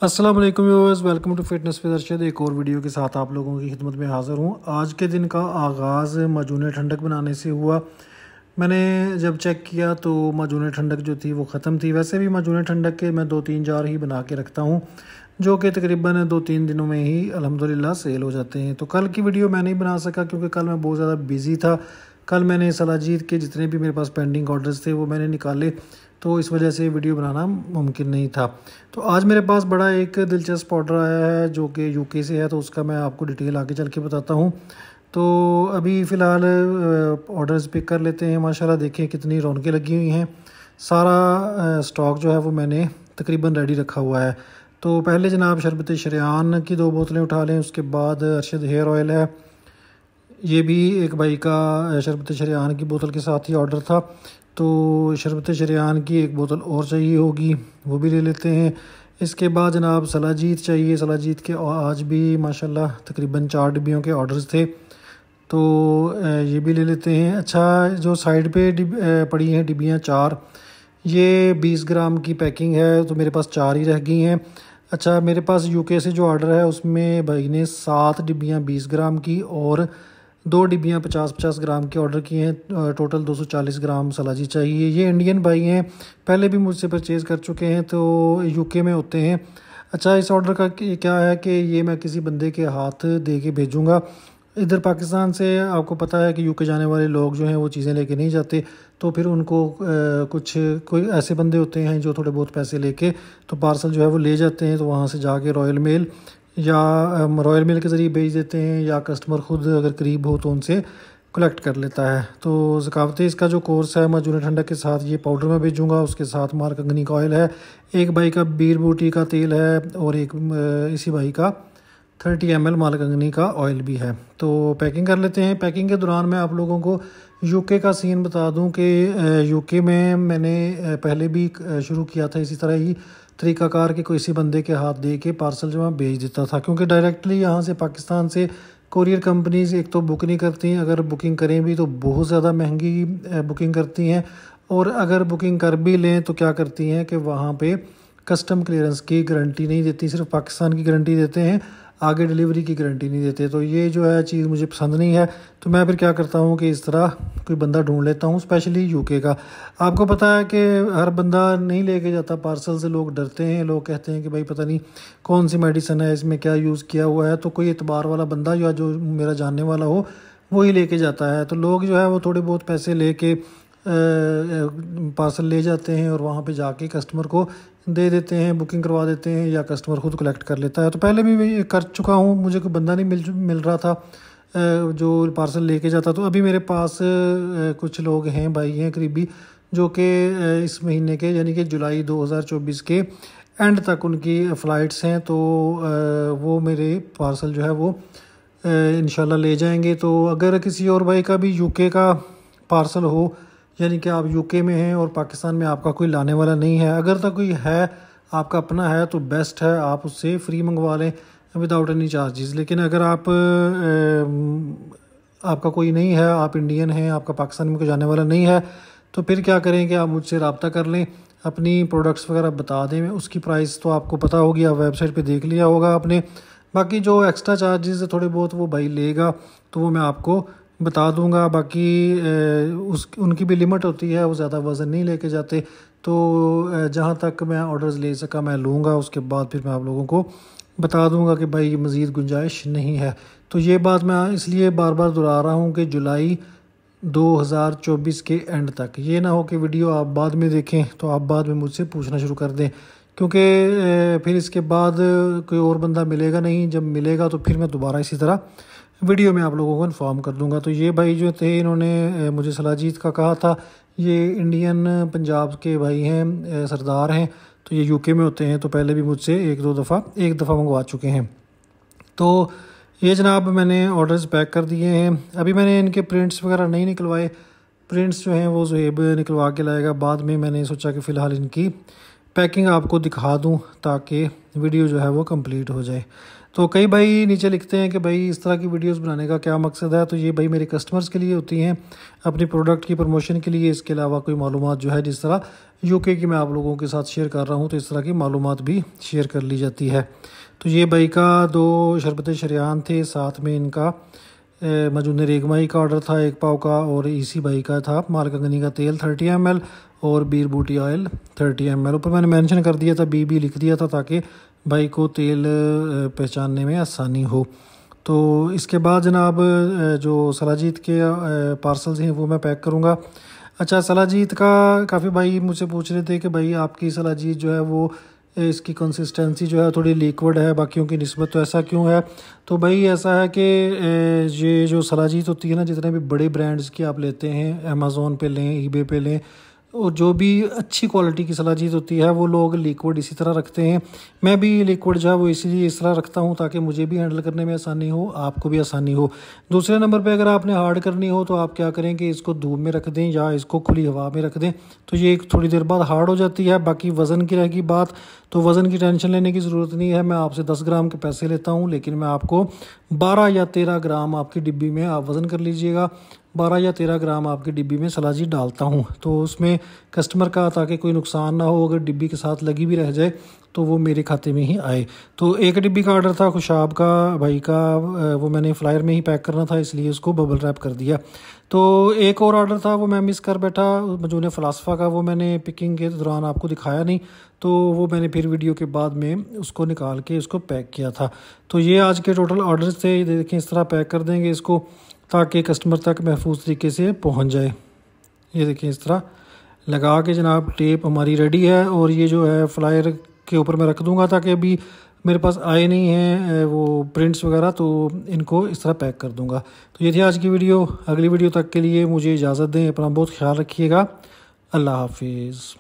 अस्सलाम वालेकुम viewers, welcome to fitness with Arshad. एक और वीडियो के साथ आप लोगों की खिदमत में हाज़िर हूँ। आज के दिन का आगाज़ माजून ठंडक बनाने से हुआ। मैंने जब चेक किया तो माजून ठंडक जो थी वो ख़त्म थी। वैसे भी माजून ठंडक के मैं 2-3 जार ही बना के रखता हूँ, जो कि तकरीबन 2-3 दिनों में ही अल्हम्दुलिल्लाह सेल हो जाते हैं। तो कल की वीडियो मैं नहीं बना सका क्योंकि कल मैं बहुत ज़्यादा बिज़ी था। कल मैंने सलाजीत के जितने भी मेरे पास पेंडिंग ऑर्डर्स थे वो मैंने निकाले, तो इस वजह से वीडियो बनाना मुमकिन नहीं था। तो आज मेरे पास बड़ा एक दिलचस्प ऑर्डर आया है जो कि यूके से है, तो उसका मैं आपको डिटेल आगे चल के बताता हूँ। तो अभी फ़िलहाल ऑर्डर्स पिक कर लेते हैं। माशाल्लाह देखिए कितनी रौनकें लगी हुई हैं। सारा स्टॉक जो है वो मैंने तकरीबन रेडी रखा हुआ है। तो पहले जनाब शरबत शरियान की 2 बोतलें उठा लें। उसके बाद अरशद हेयर ऑयल है, ये भी एक भाई का शरबत शरियान की बोतल के साथ ही ऑर्डर था, तो शरबत शरियान की एक बोतल और चाहिए होगी, वो भी ले लेते हैं। इसके बाद जनाब सलाजीत चाहिए। सलाजीत के आज भी माशाल्लाह तकरीबन 4 डिब्बियों के ऑर्डर्स थे, तो ये भी ले लेते हैं। अच्छा, जो साइड पे पड़ी हैं डिब्बियाँ 4, ये 20 ग्राम की पैकिंग है, तो मेरे पास 4 ही रह गई हैं। अच्छा, मेरे पास यूके से जो ऑर्डर है उसमें भाई ने 7 डिब्बियाँ 20 ग्राम की और 2 डिब्बियाँ 50-50 ग्राम की ऑर्डर की हैं। टोटल 240 ग्राम सलाजी चाहिए। ये इंडियन भाई हैं, पहले भी मुझसे परचेज़ कर चुके हैं, तो यूके में होते हैं। अच्छा, इस ऑर्डर का क्या है कि ये मैं किसी बंदे के हाथ दे के भेजूँगा। इधर पाकिस्तान से आपको पता है कि यूके जाने वाले लोग जो हैं वो चीज़ें लेके नहीं जाते, तो फिर उनको कुछ कोई ऐसे बंदे होते हैं जो थोड़े बहुत पैसे लेके तो पार्सल जो है वो ले जाते हैं। तो वहाँ से जाके रॉयल मेल या रॉयल मेल के ज़रिए भेज देते हैं, या कस्टमर ख़ुद अगर करीब हो तो उनसे कलेक्ट कर लेता है। तो ज़कावती इसका जो कोर्स है माजून ठंडक के साथ ये पाउडर मैं भेजूँगा। उसके साथ मार कंगनी का ऑयल है, एक भाई का बीर बूटी का तेल है और एक इसी भाई का 30 ml माल कंगनी का ऑयल भी है। तो पैकिंग कर लेते हैं। पैकिंग के दौरान मैं आप लोगों को यूके का सीन बता दूं कि यूके में मैंने पहले भी शुरू किया था इसी तरह ही तरीक़ाकार के किसी बंदे के हाथ दे के पार्सल जो मैं भेज देता था, क्योंकि डायरेक्टली यहाँ से पाकिस्तान से कोरियर कंपनीज एक तो बुक नहीं करती हैं, अगर बुकिंग करें भी तो बहुत ज़्यादा महंगी बुकिंग करती हैं, और अगर बुकिंग कर भी लें तो क्या करती हैं कि वहाँ पे कस्टम क्लियरेंस की गारंटी नहीं देती, सिर्फ पाकिस्तान की गारंटी देते हैं, आगे डिलीवरी की गारंटी नहीं देते। तो ये जो है चीज़ मुझे पसंद नहीं है, तो मैं फिर क्या करता हूँ कि इस तरह कोई बंदा ढूंढ लेता हूँ, स्पेशली यूके का। आपको पता है कि हर बंदा नहीं लेके जाता पार्सल से, लोग डरते हैं, लोग कहते हैं कि भाई पता नहीं कौन सी मेडिसिन है, इसमें क्या यूज़ किया हुआ है। तो कोई एतबार वाला बंदा या जो मेरा जानने वाला हो वही लेके जाता है। तो लोग जो है वो थोड़े बहुत पैसे लेके पार्सल ले जाते हैं और वहाँ पे जाके कस्टमर को दे देते हैं, बुकिंग करवा देते हैं, या कस्टमर ख़ुद कलेक्ट कर लेता है। तो पहले भी मैं कर चुका हूँ, मुझे कोई बंदा नहीं मिल रहा था जो पार्सल लेके जाता। तो अभी मेरे पास कुछ लोग हैं, भाई हैं करीबी, जो कि इस महीने के यानी कि जुलाई 2024 के एंड तक उनकी फ़्लाइट्स हैं, तो वो मेरे पार्सल जो है वो इंशाल्लाह ले जाएंगे। तो अगर किसी और भाई का भी यूके का पार्सल हो, यानी कि आप यूके में हैं और पाकिस्तान में आपका कोई लाने वाला नहीं है, अगर तक कोई है आपका अपना है तो बेस्ट है, आप उससे फ्री मंगवा लें विदाउट एनी चार्जेस। लेकिन अगर आपका कोई नहीं है, आप इंडियन हैं, आपका पाकिस्तान में कोई जाने वाला नहीं है, तो फिर क्या करें कि आप मुझसे रब्ता कर लें, अपनी प्रोडक्ट्स वगैरह बता दें। उसकी प्राइस तो आपको पता होगी, आप वेबसाइट पे देख लिया होगा आपने। बाकी जो एक्स्ट्रा चार्जेस थोड़े बहुत वो भाई लेगा, तो वो मैं आपको बता दूंगा। बाकी उनकी भी लिमिट होती है, वो ज़्यादा वज़न नहीं लेके जाते। तो जहाँ तक मैं ऑर्डर्स ले सका मैं लूँगा, उसके बाद फिर मैं आप लोगों को बता दूंगा कि भाई मज़ीद गुंजाइश नहीं है। तो ये बात मैं इसलिए बार बार दोहरा रहा हूँ कि जुलाई 2024 के एंड तक, ये ना हो कि वीडियो आप बाद में देखें तो आप बाद में मुझसे पूछना शुरू कर दें, क्योंकि फिर इसके बाद कोई और बंदा मिलेगा नहीं। जब मिलेगा तो फिर मैं दोबारा इसी तरह वीडियो में आप लोगों को इन्फॉर्म कर दूंगा। तो ये भाई जो थे इन्होंने मुझे सलाजीत का कहा था, ये इंडियन पंजाब के भाई हैं, सरदार हैं, तो ये यूके में होते हैं, तो पहले भी मुझसे एक दफ़ा मंगवा चुके हैं। तो ये जनाब मैंने ऑर्डर्स पैक कर दिए हैं। अभी मैंने इनके प्रिंट्स वगैरह नहीं निकलवाए, प्रिंट्स जो हैं वो ज़ुहैब निकलवा के लाएगा बाद में। मैंने सोचा कि फ़िलहाल इनकी पैकिंग आपको दिखा दूं ताकि वीडियो जो है वो कंप्लीट हो जाए। तो कई भाई नीचे लिखते हैं कि भाई इस तरह की वीडियोस बनाने का क्या मकसद है। तो ये भाई मेरे कस्टमर्स के लिए होती हैं, अपनी प्रोडक्ट की प्रमोशन के लिए। इसके अलावा कोई मालूमात जो है, जिस तरह यूके की मैं आप लोगों के साथ शेयर कर रहा हूँ, तो इस तरह की मालूमात भी शेयर कर ली जाती है। तो ये भाई का 2 शरबत शरियान थे, साथ में इनका मजून रेगमाई का ऑर्डर था 1 पाव का, और इसी भाई का था मालकंगनी का तेल 30 ml और बीर बूटी ऑयल 30 ml। ऊपर मैंने मेंशन कर दिया था, बी लिख दिया था ताकि भाई को तेल पहचानने में आसानी हो। तो इसके बाद जनाब जो सलाजीत के पार्सल्स हैं वो मैं पैक करूँगा। अच्छा, सलाजीत का काफ़ी भाई मुझसे पूछ रहे थे कि भाई आपकी सलाजीत जो है वो इसकी कंसिस्टेंसी जो है थोड़ी लिक्विड है बाकियों की निस्बत, तो ऐसा क्यों है। तो भाई ऐसा है कि ये जो सलाजीत होती है ना, जितने भी बड़े ब्रांड्स की आप लेते हैं, अमेज़ोन पे लें, ईबे पे लें, और जो भी अच्छी क्वालिटी की सलाजीत होती है वो लोग लिक्विड इसी तरह रखते हैं। मैं भी लिक्विड जो है वो इसीलिए इस तरह रखता हूँ ताकि मुझे भी हैंडल करने में आसानी हो, आपको भी आसानी हो। दूसरे नंबर पे अगर आपने हार्ड करनी हो तो आप क्या करें कि इसको धूप में रख दें या इसको खुली हवा में रख दें, तो ये थोड़ी देर बाद हार्ड हो जाती है। बाकी वज़न की रहेगी बात, तो वज़न की टेंशन लेने की ज़रूरत नहीं है। मैं आपसे 10 ग्राम के पैसे लेता हूँ, लेकिन मैं आपको 12 या 13 ग्राम आपकी डिब्बी में आप वज़न कर लीजिएगा। 12 या 13 ग्राम आपकी डिब्बी में सलाजी डालता हूँ, तो उसमें कस्टमर का ताकि कोई नुकसान ना हो, अगर डिब्बी के साथ लगी भी रह जाए तो वो मेरे खाते में ही आए। तो 1 डिब्बी का ऑर्डर था खुशाब का भाई का, वो मैंने फ्लायर में ही पैक करना था इसलिए उसको बबल रैप कर दिया। तो एक और ऑर्डर था वो मैं मिस कर बैठा, मजून फ़लासफ़ा का, वो मैंने पिकिंग के दौरान आपको दिखाया नहीं, तो वो मैंने फिर वीडियो के बाद में उसको निकाल के उसको पैक किया था। तो ये आज के टोटल ऑर्डर्स थे। देखें इस तरह पैक कर देंगे इसको ताकि कस्टमर तक महफूज तरीके से पहुंच जाए। ये देखिए इस तरह लगा के जनाब टेप हमारी रेडी है, और ये जो है फ्लायर के ऊपर मैं रख दूंगा ताकि अभी मेरे पास आए नहीं हैं वो प्रिंट्स वगैरह, तो इनको इस तरह पैक कर दूंगा। तो ये थी आज की वीडियो। अगली वीडियो तक के लिए मुझे इजाज़त दें, अपना बहुत ख्याल रखिएगा। अल्लाह हाफिज़।